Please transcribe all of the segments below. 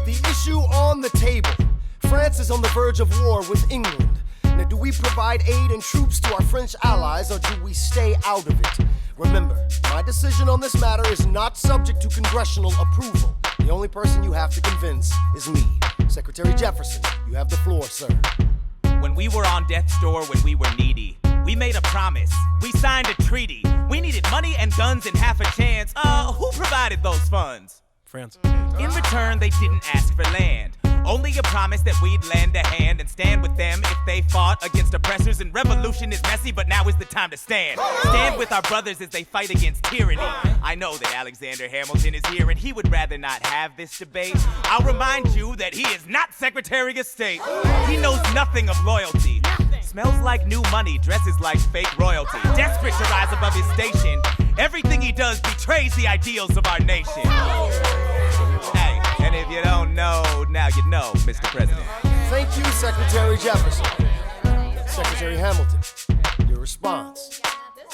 the issue on the table. France is on the verge of war with England. Now, do we provide aid and troops to our French allies, or do we stay out of it? Remember, my decision on this matter is not subject to congressional approval. The only person you have to convince is me. Secretary Jefferson, you have the floor, sir. When we were on death's door, when we were needy, we made a promise. We signed a treaty. We needed money and guns and half a chance. Who provided those funds? France. In return, they didn't ask for land. Only a promise that we'd lend a hand and stand with them if they fought against oppressors. And revolution is messy, but now is the time to stand. Stand with our brothers as they fight against tyranny. I know that Alexander Hamilton is here and he would rather not have this debate. I'll remind you that he is not Secretary of State. He knows nothing of loyalty. Smells like new money, dresses like fake royalty. Desperate to rise above his station. Everything he does betrays the ideals of our nation. Hey, and if you don't know, now you know, Mr. President. Thank you, Secretary Jefferson. Secretary Hamilton, your response.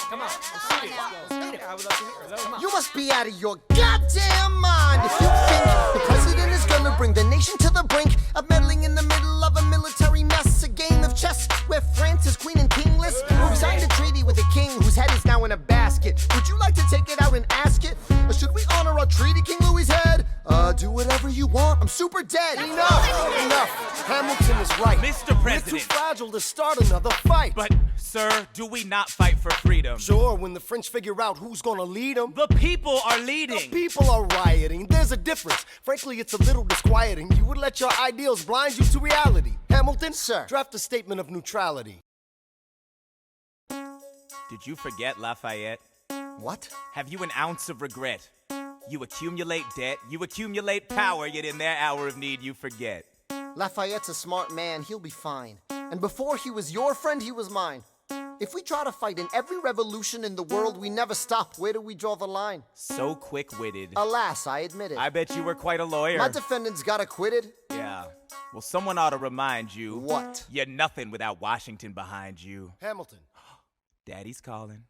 Come on, let's see it. I would love to hear it. You must be out of your goddamn mind if you think the president is gonna bring the nation to the brink of meddling in the middle of a military mess, a game of chess where France is queen and kingless. Who signed a treaty with a king whose head is now in a basket? Would you like to take it out and ask it? Or should we honor our treaty, King Louis's head? Do whatever you want. I'm super dead. Enough. Hamilton is right. Mr. President. We're too fragile to start another fight. But, sir, do we not fight for freedom? Sure, when the French figure out who's gonna lead them. The people are leading. The people are rioting. There's a difference. Frankly, it's a little disquieting. You would let your ideals blind you to reality. Hamilton, sir, draft a statement of neutrality. Did you forget Lafayette? What? Have you an ounce of regret? You accumulate debt, you accumulate power, yet in their hour of need you forget. Lafayette's a smart man, he'll be fine. And before he was your friend, he was mine. If we try to fight in every revolution in the world, we never stop. Where do we draw the line? So quick-witted. Alas, I admit it. I bet you were quite a lawyer. My defendants got acquitted. Yeah. Well, someone ought to remind you. What? You're nothing without Washington behind you. Hamilton. Daddy's calling.